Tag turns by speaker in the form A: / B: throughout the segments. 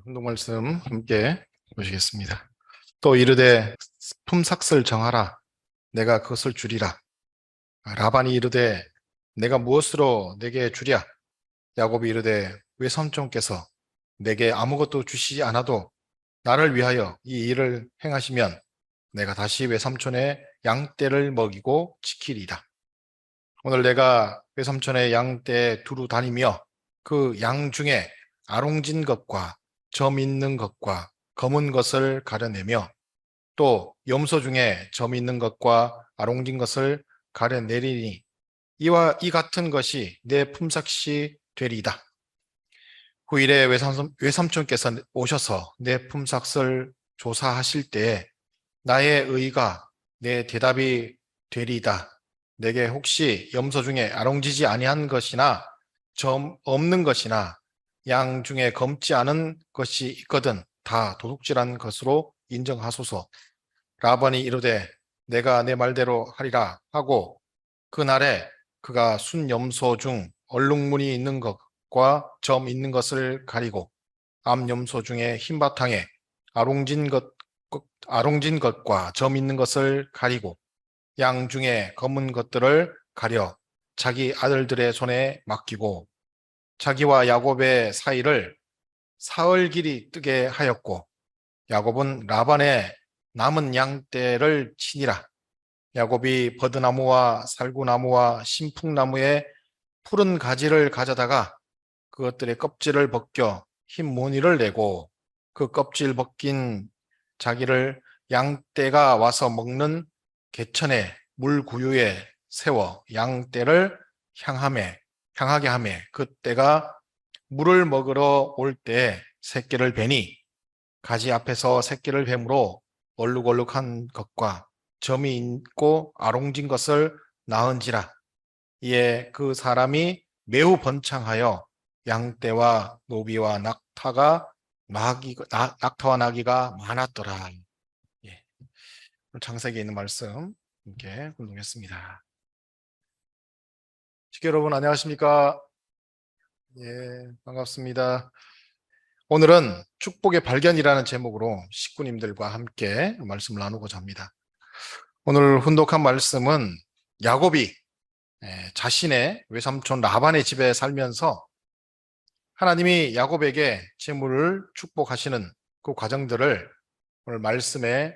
A: 운동 말씀 함께 보시겠습니다. 또 이르되 품삯을 정하라. 내가 그것을 주리라. 라반이 이르되 내가 무엇으로 내게 주랴? 야곱이 이르되 외삼촌께서 내게 아무것도 주시지 않아도 나를 위하여 이 일을 행하시면 내가 다시 외삼촌의 양떼를 먹이고 지키리이다. 오늘 내가 외삼촌의 양떼에 두루 다니며 그 양 중에 아롱진 것과 점 있는 것과 검은 것을 가려내며 또 염소 중에 점 있는 것과 아롱진 것을 가려내리니 이와 이 같은 것이 내 품삯이 되리이다. 후일에 외삼촌께서 오셔서 내 품삯을 조사하실 때에 나의 의가 내 대답이 되리이다. 내게 혹시 염소 중에 아롱지지 아니한 것이나 점 없는 것이나 양 중에 검지 않은 것이 있거든 다 도둑질한 것으로 인정하소서. 라반이 이르되 내가 내 말대로 하리라 하고 그날에 그가 순 염소 중 얼룩무늬 있는 것과 점 있는 것을 가리고 암 염소 중에 흰 바탕에 아롱진 것과 점 있는 것을 가리고 양 중에 검은 것들을 가려 자기 아들들의 손에 맡기고 자기와 야곱의 사이를 사흘 길이 뜨게 하였고 야곱은 라반의 남은 양떼를 치니라. 야곱이 버드나무와 살구나무와 신풍나무의 푸른 가지를 가져다가 그것들의 껍질을 벗겨 흰 무늬를 내고 그 껍질 벗긴 자기를 양떼가 와서 먹는 개천의 물구유에 세워 양떼를 향하게 하매 그떼가 물을 먹으러 올 때 새끼를 베니 가지 앞에서 새끼를 뱀으로 얼룩얼룩한 것과 점이 있고 아롱진 것을 낳은지라. 이에 그 사람이 매우 번창하여 양떼와 노비와 낙타와 나기가 많았더라. 예. 창세기에 있는 말씀 함께 공동했습니다. 식구 여러분 안녕하십니까? 예, 반갑습니다. 오늘은 축복의 발견이라는 제목으로 식구님들과 함께 말씀을 나누고자 합니다. 오늘 훈독한 말씀은 야곱이 자신의 외삼촌 라반의 집에 살면서 하나님이 야곱에게 재물을 축복하시는 그 과정들을 오늘 말씀에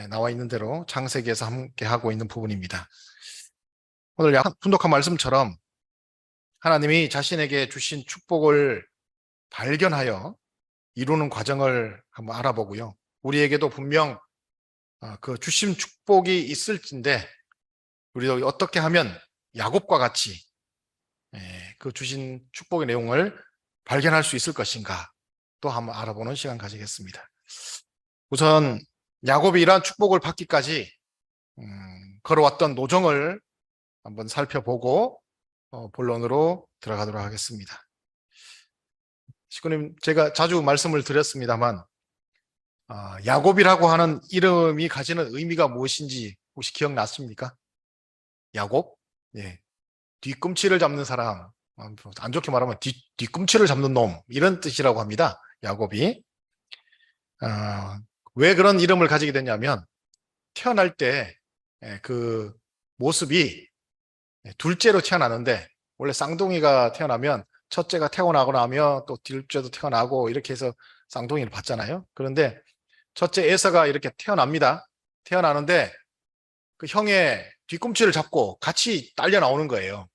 A: 나와 있는 대로 창세기에서 함께 하고 있는 부분입니다. 오늘 훈독한 말씀처럼 하나님이 자신에게 주신 축복을 발견하여 이루는 과정을 한번 알아보고요. 우리에게도 분명 그 주신 축복이 있을진데 우리도 어떻게 하면 야곱과 같이 그 주신 축복의 내용을 발견할 수 있을 것인가 또 한번 알아보는 시간 가지겠습니다. 우선 야곱이 이러한 축복을 받기까지 걸어왔던 노정을 한번 살펴보고 본론으로 들어가도록 하겠습니다. 식구님, 제가 자주 말씀을 드렸습니다만 야곱이라고 하는 이름이 가지는 의미가 무엇인지 혹시 기억났습니까? 야곱? 예. 뒤꿈치를 잡는 사람, 안 좋게 말하면 뒤꿈치를 잡는 놈, 이런 뜻이라고 합니다. 야곱이. 왜 그런 이름을 가지게 됐냐면 태어날 때 그 모습이 둘째로 태어나는데 원래 쌍둥이가 태어나면 첫째가 태어나고 나면 또 둘째도 태어나고 이렇게 해서 쌍둥이를 받잖아요. 그런데 첫째 에서가 이렇게 태어납니다. 태어나는데 그 형의 뒤꿈치를 잡고 같이 딸려 나오는 거예요.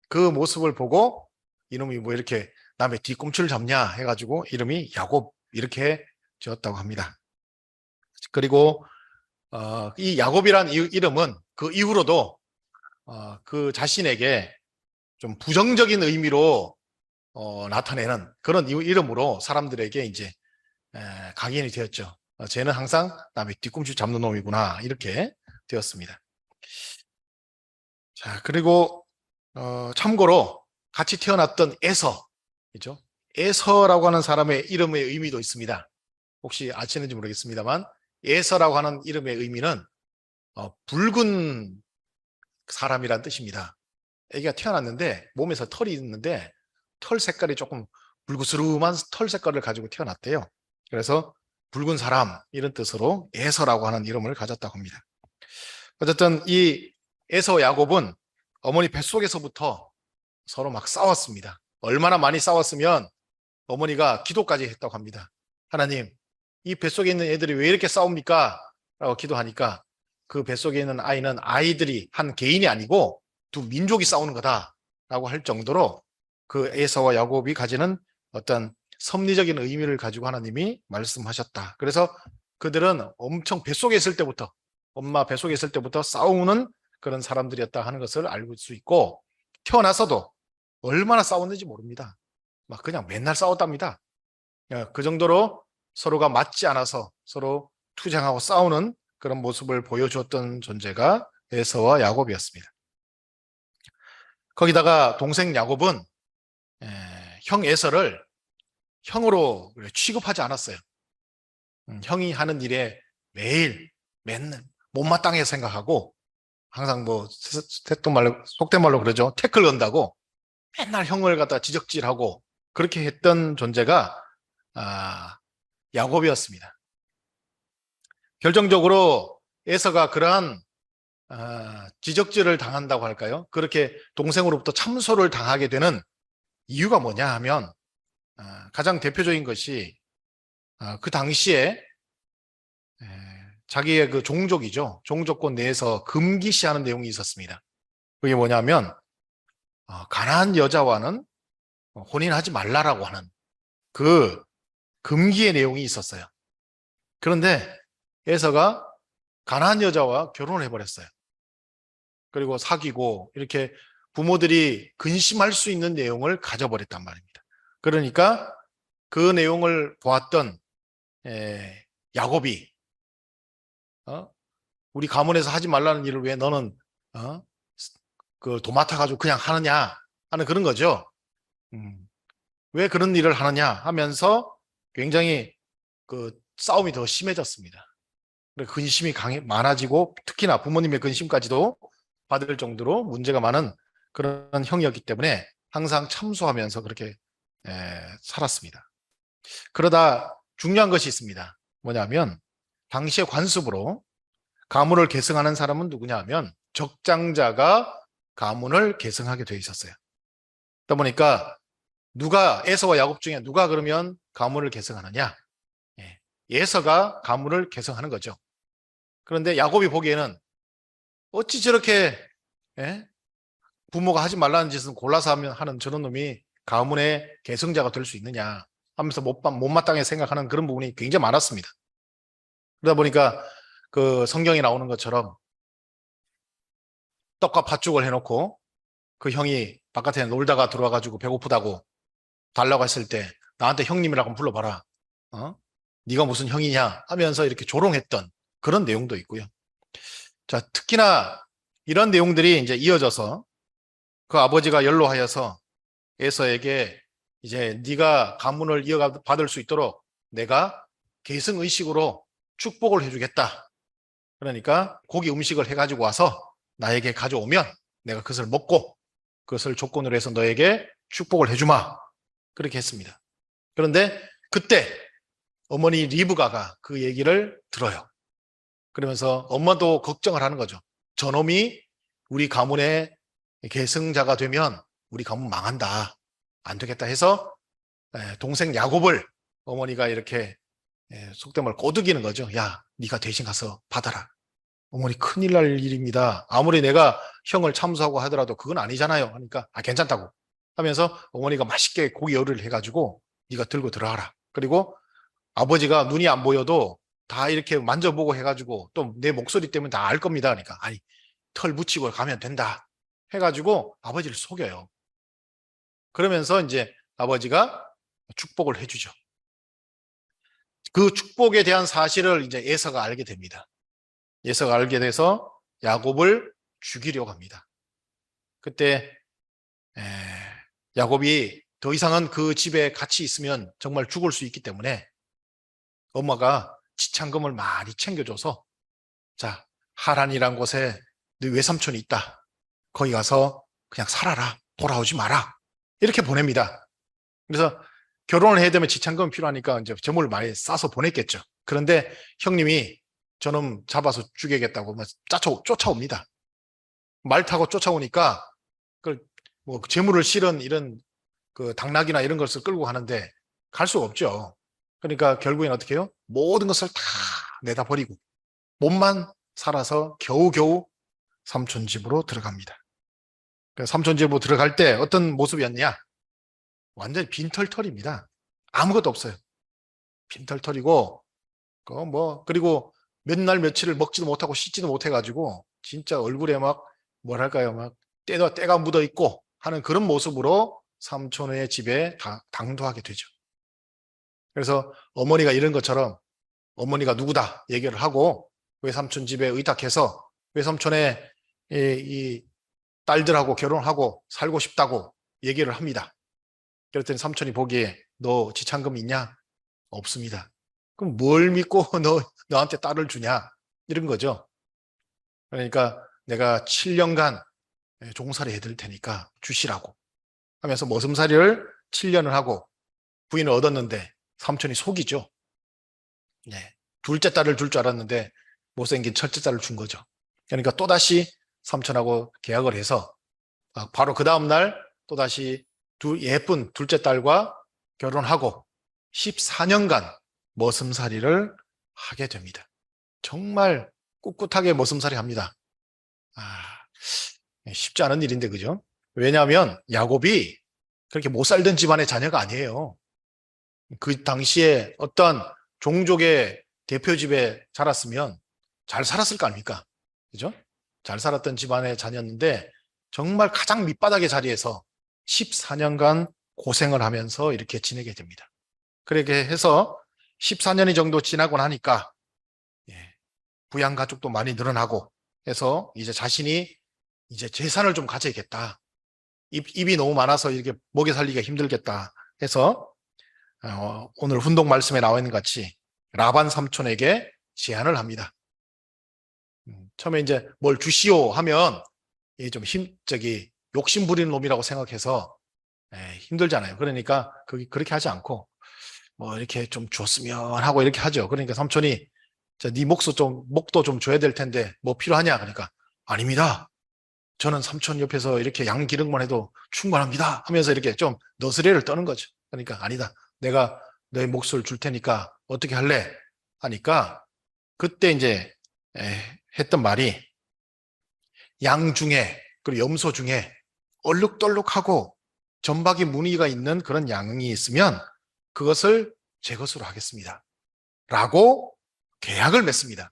A: 그 모습을 보고 이놈이 뭐 이렇게 남의 뒤꿈치를 잡냐 해가지고 이름이 야곱 이렇게 지었다고 합니다. 그리고 이 야곱이란 이름은 그 이후로도 그 자신에게 좀 부정적인 의미로 나타내는 그런 이름으로 사람들에게 이제 각인이 되었죠. 쟤는 항상 남의 뒤꿈치 잡는 놈이구나 이렇게 되었습니다. 자, 그리고 참고로 같이 태어났던 에서이죠. 에서라고 하는 사람의 이름의 의미도 있습니다. 혹시 아시는지 모르겠습니다만 에서라고 하는 이름의 의미는 붉은 사람이란 뜻입니다. 애기가 태어났는데 몸에서 털이 있는데 털 색깔이 조금 불구스름한 털 색깔을 가지고 태어났대요. 그래서 붉은 사람 이런 뜻으로 에서라고 하는 이름을 가졌다고 합니다. 어쨌든 이 에서 야곱은 어머니 뱃속에서부터 서로 막 싸웠습니다. 얼마나 많이 싸웠으면 어머니가 기도까지 했다고 합니다. 하나님, 이 뱃속에 있는 애들이 왜 이렇게 싸웁니까? 라고 기도하니까 그 뱃속에 있는 아이는 아이들이 한 개인이 아니고 두 민족이 싸우는 거다 라고 할 정도로 그 에서와 야곱이 가지는 어떤 섭리적인 의미를 가지고 하나님이 말씀하셨다. 그래서 그들은 엄청 뱃속에 있을 때부터, 엄마 뱃속에 있을 때부터 싸우는 그런 사람들이었다 하는 것을 알고 수 있고, 태어나서도 얼마나 싸웠는지 모릅니다. 막 그냥 맨날 싸웠답니다. 그 정도로 서로가 맞지 않아서 서로 투쟁하고 싸우는 그런 모습을 보여주었던 존재가 에서와 야곱이었습니다. 거기다가 동생 야곱은 형 에서를 형으로 취급하지 않았어요. 형이 하는 일에 매일 맨날 못마땅해 생각하고 항상 뭐 속된 말로 그러죠. 태클 건다고 맨날 형을 갖다 지적질하고 그렇게 했던 존재가 야곱이었습니다. 결정적으로 에서가 그러한 지적질을 당한다고 할까요? 그렇게 동생으로부터 참소를 당하게 되는 이유가 뭐냐 하면 가장 대표적인 것이 그 당시에 자기의 그 종족이죠. 종족권 내에서 금기시하는 내용이 있었습니다. 그게 뭐냐면 가나안 여자와는 혼인하지 말라라고 하는 그 금기의 내용이 있었어요. 그런데 에서가 가나안 여자와 결혼을 해버렸어요. 그리고 사귀고 이렇게 부모들이 근심할 수 있는 내용을 가져버렸단 말입니다. 그러니까 그 내용을 보았던 야곱이 우리 가문에서 하지 말라는 일을 왜 너는 그 도맡아가지고 그냥 하느냐 하는 그런 거죠. 왜 그런 일을 하느냐 하면서 굉장히 그 싸움이 더 심해졌습니다. 근심이 많아지고 특히나 부모님의 근심까지도 받을 정도로 문제가 많은 그런 형이었기 때문에 항상 참소하면서 그렇게 살았습니다. 그러다 중요한 것이 있습니다. 뭐냐면 당시의 관습으로 가문을 계승하는 사람은 누구냐 하면 적장자가 가문을 계승하게 되어 있었어요. 그러다 보니까 에서와 야곱 중에 누가 그러면 가문을 계승하느냐? 에서가 가문을 계승하는 거죠. 그런데 야곱이 보기에는 어찌 저렇게 부모가 하지 말라는 짓은 골라서 하는 저런 놈이 가문의 계승자가 될 수 있느냐 하면서 못마땅하게 생각하는 그런 부분이 굉장히 많았습니다. 그러다 보니까 그 성경에 나오는 것처럼 떡과 팥죽을 해놓고 그 형이 바깥에 놀다가 들어와가지고 배고프다고 달라고 했을 때 나한테 형님이라고 불러봐라. 네가 무슨 형이냐 하면서 이렇게 조롱했던 그런 내용도 있고요. 자, 특히나 이런 내용들이 이제 이어져서 그 아버지가 연로하여서 에서에게 이제 네가 가문을 이어받을 수 있도록 내가 계승의식으로 축복을 해주겠다. 그러니까 고기 음식을 해가지고 와서 나에게 가져오면 내가 그것을 먹고 그것을 조건으로 해서 너에게 축복을 해주마. 그렇게 했습니다. 그런데 그때 어머니 리브가가 그 얘기를 들어요. 그러면서 엄마도 걱정을 하는 거죠. 저놈이 우리 가문의 계승자가 되면 우리 가문 망한다. 안 되겠다 해서 동생 야곱을 어머니가 이렇게 속된 말 꼬드기는 거죠. 야, 네가 대신 가서 받아라. 어머니 큰일 날 일입니다. 아무리 내가 형을 참수하고 하더라도 그건 아니잖아요. 하니까 괜찮다고 하면서 어머니가 맛있게 고기 요리를 해가지고 네가 들고 들어가라. 그리고 아버지가 눈이 안 보여도 다 이렇게 만져보고 해가지고 또 내 목소리 때문에 다 알 겁니다. 그러니까 아니 털 묻히고 가면 된다 해가지고 아버지를 속여요. 그러면서 이제 아버지가 축복을 해주죠. 그 축복에 대한 사실을 이제 에서가 알게 됩니다. 에서가 알게 돼서 야곱을 죽이려고 합니다. 그때 야곱이 더 이상은 그 집에 같이 있으면 정말 죽을 수 있기 때문에 엄마가 지참금을 많이 챙겨줘서 자, 하란이란 곳에 네 외삼촌이 있다. 거기 가서 그냥 살아라. 돌아오지 마라. 이렇게 보냅니다. 그래서 결혼을 해야 되면 지참금이 필요하니까 이제 재물을 많이 싸서 보냈겠죠. 그런데 형님이 저놈 잡아서 죽여야겠다고 쫓아옵니다. 말 타고 쫓아오니까 그 뭐 재물을 실은 이런 그 당나귀나 이런 것을 끌고 가는데 갈 수가 없죠. 그러니까 결국엔 어떻게 해요? 모든 것을 다 내다 버리고 몸만 살아서 겨우겨우 삼촌 집으로 들어갑니다. 삼촌 집으로 들어갈 때 어떤 모습이었냐? 완전히 빈털털입니다. 아무것도 없어요. 빈털털이고 그리고 몇 날 며칠을 먹지도 못하고 씻지도 못해가지고 진짜 얼굴에 막 뭐랄까요, 막 때가 묻어 있고 하는 그런 모습으로 삼촌의 집에 당도하게 되죠. 그래서 어머니가 이런 것처럼 어머니가 누구다 얘기를 하고 외삼촌 집에 의탁해서 외삼촌의 이 딸들하고 결혼하고 살고 싶다고 얘기를 합니다. 그랬더니 삼촌이 보기에 너 지참금 있냐? 없습니다. 그럼 뭘 믿고 너한테 딸을 주냐? 이런 거죠. 그러니까 내가 7년간 종살이 해드릴 테니까 주시라고 하면서 머슴살이를 7년을 하고 부인을 얻었는데 삼촌이 속이죠. 네. 둘째 딸을 줄 줄 알았는데 못생긴 첫째 딸을 준 거죠. 그러니까 또다시 삼촌하고 계약을 해서 바로 그 다음날 또다시 예쁜 둘째 딸과 결혼하고 14년간 머슴살이를 하게 됩니다. 정말 꿋꿋하게 머슴살이 합니다. 쉽지 않은 일인데, 그죠? 왜냐하면 야곱이 그렇게 못 살던 집안의 자녀가 아니에요. 그 당시에 어떤 종족의 대표 집에 자랐으면 잘 살았을 거 아닙니까? 그죠? 잘 살았던 집안의 자녀였는데 정말 가장 밑바닥의 자리에서 14년간 고생을 하면서 이렇게 지내게 됩니다. 그렇게 해서 14년이 정도 지나고 나니까 부양 가족도 많이 늘어나고 해서 이제 자신이 이제 재산을 좀 가져야겠다. 입이 너무 많아서 이렇게 먹여 살리기가 힘들겠다 해서 오늘 훈독 말씀에 나와 있는 같이 라반 삼촌에게 제안을 합니다. 처음에 이제 뭘 주시오 하면 좀 욕심 부리는 놈이라고 생각해서 힘들잖아요. 그러니까 그렇게 하지 않고 뭐 이렇게 좀 줬으면 하고 이렇게 하죠. 그러니까 삼촌이 네 목도 좀 줘야 될 텐데 뭐 필요하냐? 그러니까 아닙니다. 저는 삼촌 옆에서 이렇게 양 기르기만 해도 충분합니다 하면서 이렇게 좀 너스레를 떠는 거죠. 그러니까 아니다. 내가 너의 몫을 줄 테니까 어떻게 할래? 하니까 그때 이제 했던 말이 양 중에 그리고 염소 중에 얼룩덜룩하고 점박이 무늬가 있는 그런 양이 있으면 그것을 제 것으로 하겠습니다. 라고 계약을 맺습니다.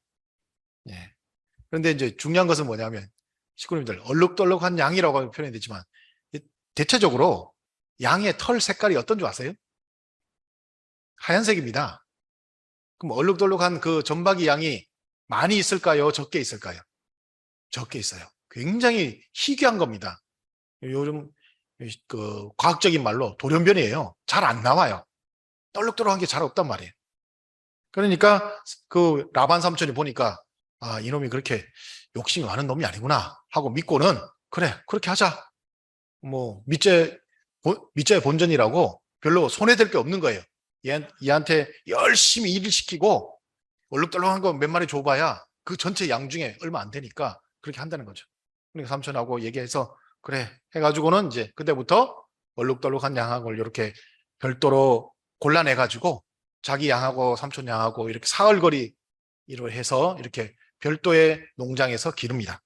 A: 그런데 이제 중요한 것은 뭐냐면 식구님들 얼룩덜룩한 양이라고 표현이 되지만 대체적으로 양의 털 색깔이 어떤 줄 아세요? 하얀색입니다. 그럼 얼룩덜룩한 그 점박이 양이 많이 있을까요? 적게 있을까요? 적게 있어요. 굉장히 희귀한 겁니다. 요즘 그 과학적인 말로 돌연변이에요. 잘 안 나와요. 떨룩떨룩한 게 잘 없단 말이에요. 그러니까 그 라반 삼촌이 보니까 이놈이 그렇게 욕심이 많은 놈이 아니구나 하고 믿고는 그래 그렇게 하자. 뭐 밑죄의 본전이라고 별로 손해될 게 없는 거예요. 얘한테 열심히 일을 시키고 얼룩덜룩한 거 몇 마리 줘봐야 그 전체 양 중에 얼마 안 되니까 그렇게 한다는 거죠. 그러니까 삼촌하고 얘기해서 그래 해가지고는 이제 그때부터 얼룩덜룩한 양하고 이렇게 별도로 골라내가지고 자기 양하고 삼촌 양하고 이렇게 사흘거리로 해서 이렇게 별도의 농장에서 기릅니다.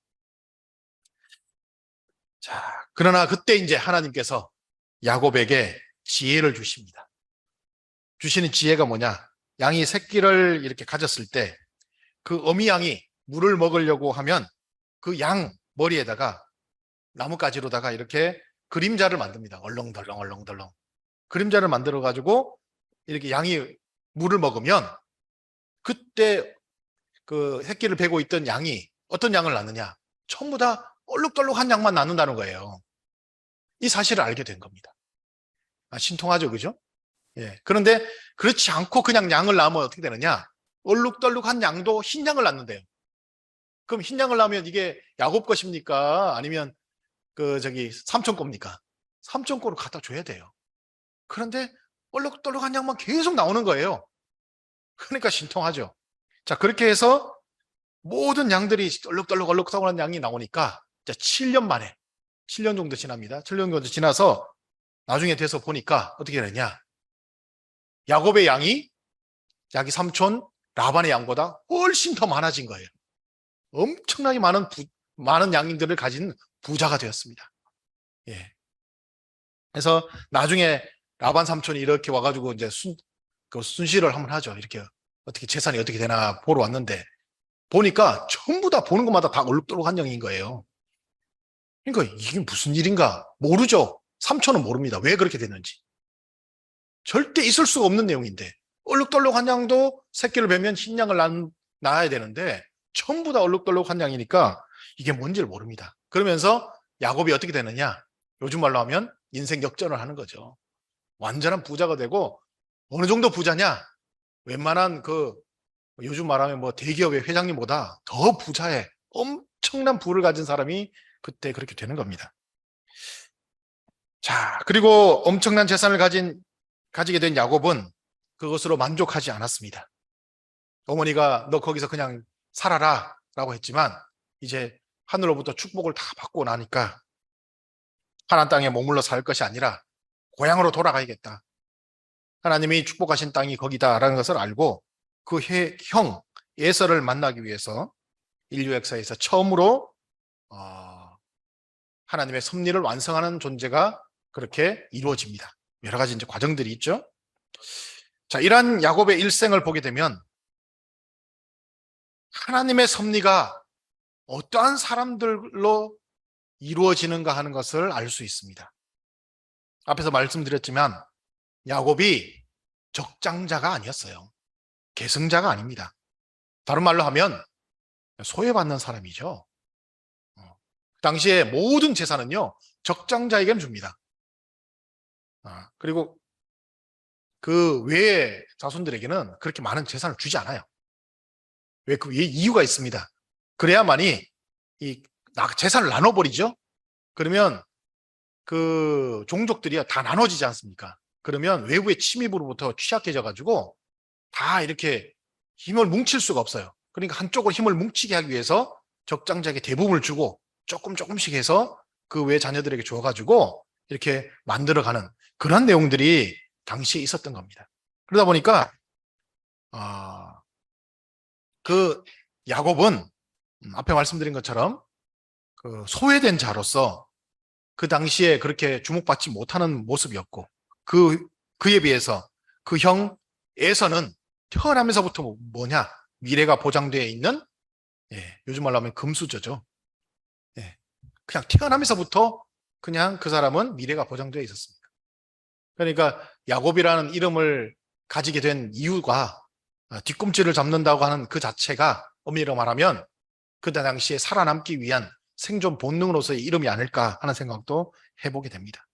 A: 자, 그러나 그때 이제 하나님께서 야곱에게 지혜를 주십니다. 주시는 지혜가 뭐냐? 양이 새끼를 이렇게 가졌을 때 그 어미 양이 물을 먹으려고 하면 그 양 머리에다가 나뭇가지로다가 이렇게 그림자를 만듭니다. 얼렁덜렁 얼렁덜렁. 그림자를 만들어 가지고 이렇게 양이 물을 먹으면 그때 그 새끼를 베고 있던 양이 어떤 양을 낳느냐? 전부 다 얼룩덜룩한 양만 낳는다는 거예요. 이 사실을 알게 된 겁니다. 신통하죠, 그죠? 예. 그런데 그렇지 않고 그냥 양을 낳으면 어떻게 되느냐? 얼룩덜룩한 양도 흰 양을 낳는데요. 그럼 흰 양을 낳으면 이게 야곱 것입니까? 아니면 삼촌 겁니까? 삼촌 거로 갖다 줘야 돼요. 그런데 얼룩덜룩한 양만 계속 나오는 거예요. 그러니까 신통하죠. 자, 그렇게 해서 모든 양들이 얼룩덜룩한 양이 나오니까 7년 만에, 7년 정도 지납니다. 7년 정도 지나서 나중에 돼서 보니까 어떻게 되느냐. 야곱의 양이 자기 삼촌 라반의 양보다 훨씬 더 많아진 거예요. 엄청나게 많은 양들을 가진 부자가 되었습니다. 예. 그래서 나중에 라반 삼촌이 이렇게 와가지고 이제 순시를 한번 하죠. 이렇게 어떻게 재산이 어떻게 되나 보러 왔는데 보니까 전부 다 보는 것마다 다 얼룩덜룩한 양인 거예요. 그러니까 이게 무슨 일인가 모르죠. 삼촌은 모릅니다. 왜 그렇게 됐는지. 절대 있을 수가 없는 내용인데 얼룩덜룩한 양도 새끼를 베면 흰 양을 낳아야 되는데 전부 다 얼룩덜룩한 양이니까 이게 뭔지를 모릅니다. 그러면서 야곱이 어떻게 되느냐? 요즘 말로 하면 인생 역전을 하는 거죠. 완전한 부자가 되고 어느 정도 부자냐? 웬만한 요즘 말하면 뭐 대기업의 회장님보다 더 부자에 엄청난 부를 가진 사람이 그때 그렇게 되는 겁니다. 자, 그리고 엄청난 재산을 가지게 된 야곱은 그것으로 만족하지 않았습니다. 어머니가 너 거기서 그냥 살아라 라고 했지만 이제 하늘로부터 축복을 다 받고 나니까 가나안 땅에 머물러 살 것이 아니라 고향으로 돌아가야겠다. 하나님이 축복하신 땅이 거기다라는 것을 알고 그 형 에서를 만나기 위해서 인류 역사에서 처음으로 하나님의 섭리를 완성하는 존재가 그렇게 이루어집니다. 여러 가지 이제 과정들이 있죠. 자, 이러한 야곱의 일생을 보게 되면 하나님의 섭리가 어떠한 사람들로 이루어지는가 하는 것을 알 수 있습니다. 앞에서 말씀드렸지만 야곱이 적장자가 아니었어요. 계승자가 아닙니다. 다른 말로 하면 소외받는 사람이죠. 그 당시에 모든 재산은요 적장자에게는 줍니다. 그리고 그 외의 자손들에게는 그렇게 많은 재산을 주지 않아요. 왜? 그 이유가 있습니다. 그래야만이 이 재산을 나눠버리죠. 그러면 그 종족들이 다 나눠지지 않습니까? 그러면 외부의 침입으로부터 취약해져 가지고 다 이렇게 힘을 뭉칠 수가 없어요. 그러니까 한쪽으로 힘을 뭉치게 하기 위해서 적장자에게 대부분을 주고 조금씩 해서 그 외 자녀들에게 줘가지고 이렇게 만들어가는 그런 내용들이 당시에 있었던 겁니다. 그러다 보니까 그 야곱은 앞에 말씀드린 것처럼 그 소외된 자로서 그 당시에 그렇게 주목받지 못하는 모습이었고 그에 비해서 그 형 에서는 태어나면서부터 뭐냐 미래가 보장되어 있는 요즘 말로 하면 금수저죠. 그냥 태어나면서부터 그냥 그 사람은 미래가 보장되어 있었습니다. 그러니까 야곱이라는 이름을 가지게 된 이유가 뒤꿈치를 잡는다고 하는 그 자체가 엄밀히 말하면 그 당시에 살아남기 위한 생존 본능으로서의 이름이 아닐까 하는 생각도 해보게 됩니다.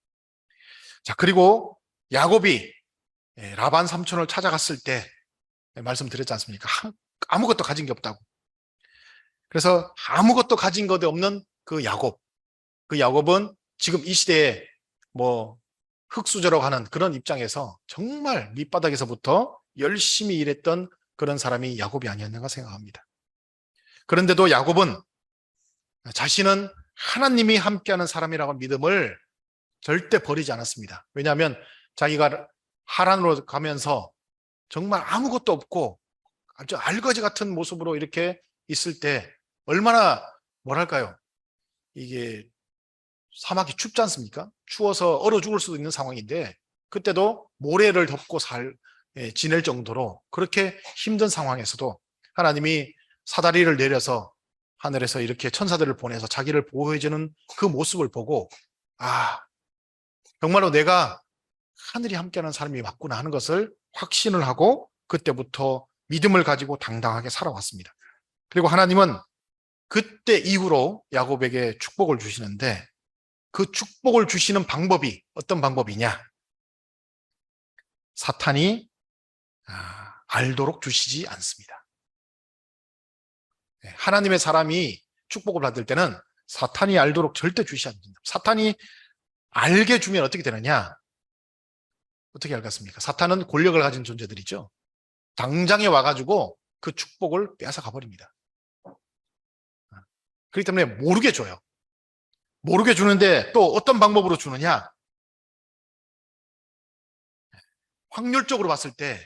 A: 자, 그리고 야곱이 라반 삼촌을 찾아갔을 때 말씀드렸지 않습니까? 아무것도 가진 게 없다고. 그래서 아무것도 가진 것 없는 그 야곱은 지금 이 시대에 뭐 흙수저라고 하는 그런 입장에서 정말 밑바닥에서부터 열심히 일했던 그런 사람이 야곱이 아니었는가 생각합니다. 그런데도 야곱은 자신은 하나님이 함께하는 사람이라고 믿음을 절대 버리지 않았습니다. 왜냐하면 자기가 하란으로 가면서 정말 아무것도 없고 아주 알거지 같은 모습으로 이렇게 있을 때 얼마나 뭐랄까요? 이게 사막이 춥지 않습니까? 추워서 얼어 죽을 수도 있는 상황인데 그때도 모래를 덮고 지낼 정도로 그렇게 힘든 상황에서도 하나님이 사다리를 내려서 하늘에서 이렇게 천사들을 보내서 자기를 보호해주는 그 모습을 보고 정말로 내가 하늘이 함께하는 사람이 맞구나 하는 것을 확신을 하고 그때부터 믿음을 가지고 당당하게 살아왔습니다. 그리고 하나님은 그때 이후로 야곱에게 축복을 주시는데 그 축복을 주시는 방법이 어떤 방법이냐? 사탄이 알도록 주시지 않습니다. 하나님의 사람이 축복을 받을 때는 사탄이 알도록 절대 주시지 않습니다. 사탄이 알게 주면 어떻게 되느냐? 어떻게 알겠습니까? 사탄은 권력을 가진 존재들이죠. 당장에 와가지고 그 축복을 빼앗아 가버립니다. 그렇기 때문에 모르게 줘요. 모르게 주는데 또 어떤 방법으로 주느냐? 확률적으로 봤을 때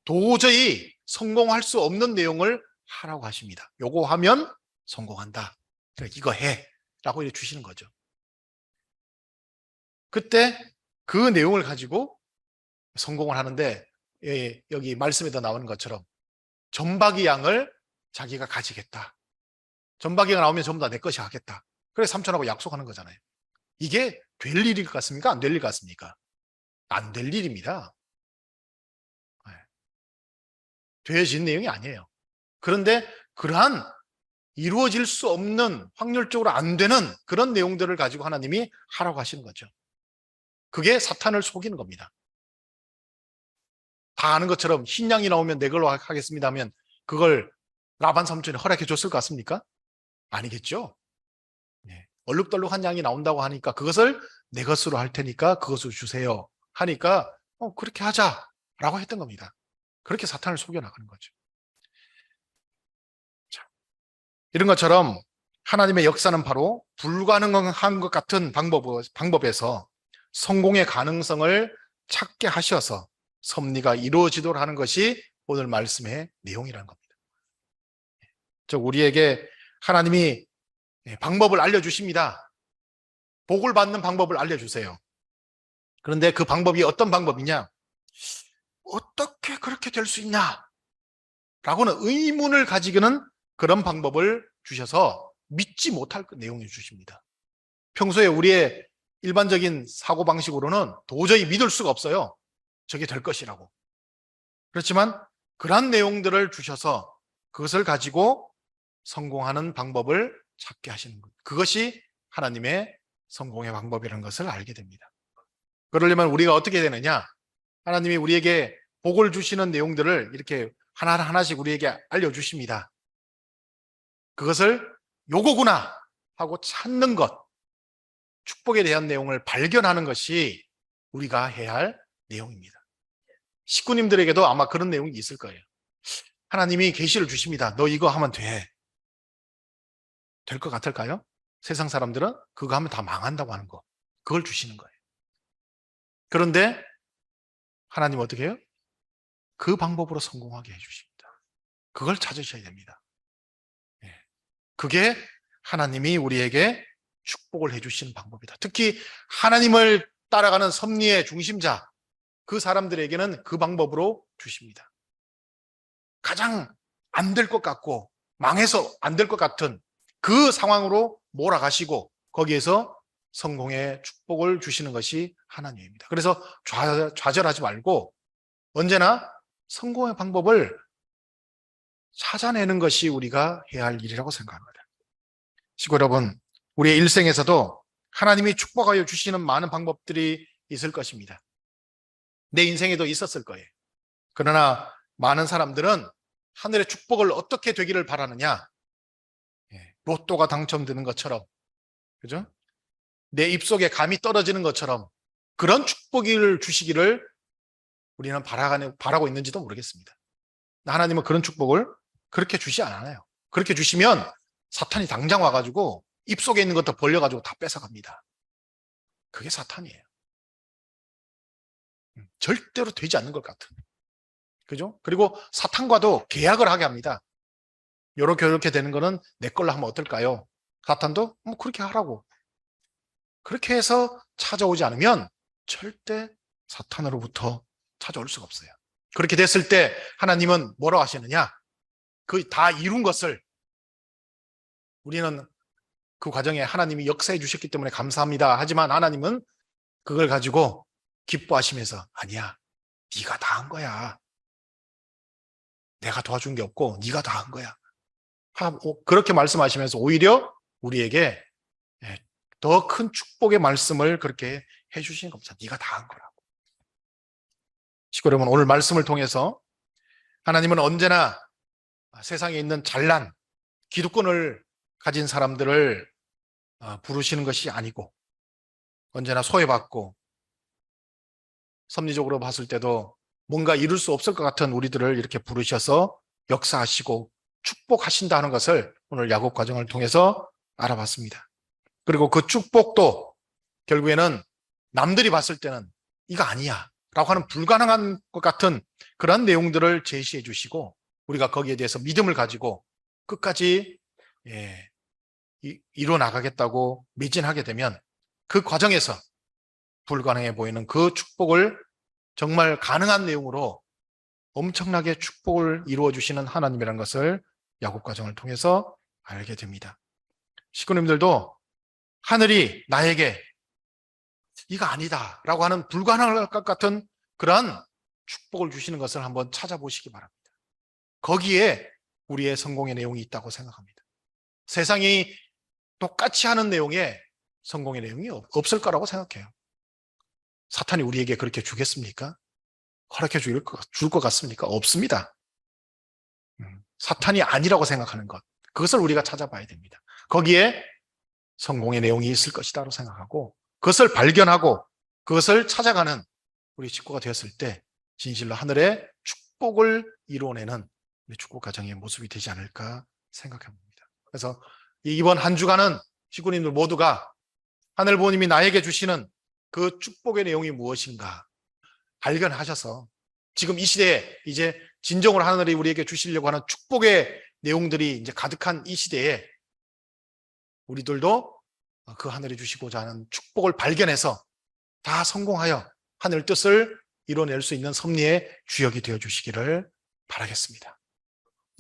A: 도저히 성공할 수 없는 내용을 하라고 하십니다. 요거 하면 성공한다. 그러니까 이거 해. 라고 이렇게 주시는 거죠. 그때 그 내용을 가지고 성공을 하는데, 여기 말씀에도 나오는 것처럼 점박이 양을 자기가 가지겠다. 점박이가 나오면 전부 다 내 것이 하겠다. 그래서 삼촌하고 약속하는 거잖아요. 이게 될 일일 것 같습니까? 안 될 일 같습니까? 안 될 일입니다. 되어진 내용이 아니에요. 그런데 그러한 이루어질 수 없는, 확률적으로 안 되는 그런 내용들을 가지고 하나님이 하라고 하시는 거죠. 그게 사탄을 속이는 겁니다. 다 아는 것처럼 흰 양이 나오면 내 걸로 하겠습니다 하면 그걸 라반 삼촌이 허락해 줬을 것 같습니까? 아니겠죠. 얼룩덜룩한 양이 나온다고 하니까 그것을 내 것으로 할 테니까 그것을 주세요 하니까 그렇게 하자라고 했던 겁니다. 그렇게 사탄을 속여나가는 거죠. 자, 이런 것처럼 하나님의 역사는 바로 불가능한 것 같은 방법에서 성공의 가능성을 찾게 하셔서 섭리가 이루어지도록 하는 것이 오늘 말씀의 내용이라는 겁니다. 즉 우리에게 하나님이 방법을 알려주십니다. 복을 받는 방법을 알려주세요. 그런데 그 방법이 어떤 방법이냐? 어떻게 그렇게 될 수 있냐? 라고는 의문을 가지기는 그런 방법을 주셔서 믿지 못할 내용을 주십니다. 평소에 우리의 일반적인 사고방식으로는 도저히 믿을 수가 없어요. 저게 될 것이라고. 그렇지만 그러한 내용들을 주셔서 그것을 가지고 성공하는 방법을 찾게 하시는 것. 그것이 하나님의 성공의 방법이라는 것을 알게 됩니다. 그러려면 우리가 어떻게 되느냐? 하나님이 우리에게 복을 주시는 내용들을 이렇게 하나하나씩 우리에게 알려주십니다. 그것을 요거구나 하고 찾는 것, 축복에 대한 내용을 발견하는 것이 우리가 해야 할 내용입니다. 식구님들에게도 아마 그런 내용이 있을 거예요. 하나님이 계시를 주십니다. 너 이거 하면 돼. 될 것 같을까요? 세상 사람들은 그거 하면 다 망한다고 하는 거. 그걸 주시는 거예요. 그런데 하나님 어떻게 해요? 그 방법으로 성공하게 해주십니다. 그걸 찾으셔야 됩니다. 그게 하나님이 우리에게 축복을 해주시는 방법이다. 특히 하나님을 따라가는 섭리의 중심자, 그 사람들에게는 그 방법으로 주십니다. 가장 안 될 것 같고 망해서 안 될 것 같은 그 상황으로 몰아가시고 거기에서 성공의 축복을 주시는 것이 하나님입니다. 그래서 좌절하지 말고 언제나 성공의 방법을 찾아내는 것이 우리가 해야 할 일이라고 생각합니다. 시고 여러분, 우리의 일생에서도 하나님이 축복하여 주시는 많은 방법들이 있을 것입니다. 내 인생에도 있었을 거예요. 그러나 많은 사람들은 하늘의 축복을 어떻게 되기를 바라느냐? 로또가 당첨되는 것처럼, 그죠? 내 입속에 감이 떨어지는 것처럼 그런 축복을 주시기를 우리는 바라고 있는지도 모르겠습니다. 하나님은 그런 축복을 그렇게 주시 않아요. 그렇게 주시면 사탄이 당장 와가지고 입속에 있는 것도 벌려가지고 다 뺏어갑니다. 그게 사탄이에요. 절대로 되지 않는 것 같은. 그죠? 그리고 사탄과도 계약을 하게 합니다. 이렇게 되는 거는 내 걸로 하면 어떨까요? 사탄도 그렇게 하라고. 그렇게 해서 찾아오지 않으면 절대 사탄으로부터 찾아올 수가 없어요. 그렇게 됐을 때 하나님은 뭐라고 하시느냐? 그 다 이룬 것을 우리는 그 과정에 하나님이 역사해 주셨기 때문에 감사합니다. 하지만 하나님은 그걸 가지고 기뻐하시면서 아니야, 네가 다 한 거야. 내가 도와준 게 없고 네가 다 한 거야. 그렇게 말씀하시면서 오히려 우리에게 더 큰 축복의 말씀을 그렇게 해주시는 겁니다. 네가 다 한 거라고. 여러분, 오늘 말씀을 통해서 하나님은 언제나 세상에 있는 잘난 기득권을 가진 사람들을 부르시는 것이 아니고 언제나 소외받고 섭리적으로 봤을 때도 뭔가 이룰 수 없을 것 같은 우리들을 이렇게 부르셔서 역사하시고 축복하신다는 것을 오늘 야곱 과정을 통해서 알아봤습니다. 그리고 그 축복도 결국에는 남들이 봤을 때는 이거 아니야 라고 하는 불가능한 것 같은 그런 내용들을 제시해 주시고 우리가 거기에 대해서 믿음을 가지고 끝까지 이뤄 나가겠다고 매진하게 되면 그 과정에서 불가능해 보이는 그 축복을 정말 가능한 내용으로 엄청나게 축복을 이루어 주시는 하나님이라는 것을 야곱 과정을 통해서 알게 됩니다. 식구님들도 하늘이 나에게 이거 아니다 라고 하는 불가능할 것 같은 그러한 축복을 주시는 것을 한번 찾아보시기 바랍니다. 거기에 우리의 성공의 내용이 있다고 생각합니다. 세상이 똑같이 하는 내용에 성공의 내용이 없을 거라고 생각해요. 사탄이 우리에게 그렇게 주겠습니까? 허락해 줄 것 같습니까? 없습니다. 사탄이 아니라고 생각하는 것, 그것을 우리가 찾아봐야 됩니다. 거기에 성공의 내용이 있을 것이다라고 생각하고 그것을 발견하고 그것을 찾아가는 우리 식구가 되었을 때 진실로 하늘의 축복을 이루어내는 축복 가정의 모습이 되지 않을까 생각합니다. 그래서 이번 한 주간은 식구님들 모두가 하늘 부모님이 나에게 주시는 그 축복의 내용이 무엇인가 발견하셔서 지금 이 시대에 이제 진정으로 하늘이 우리에게 주시려고 하는 축복의 내용들이 이제 가득한 이 시대에 우리들도 그 하늘이 주시고자 하는 축복을 발견해서 다 성공하여 하늘 뜻을 이뤄낼 수 있는 섭리의 주역이 되어 주시기를 바라겠습니다.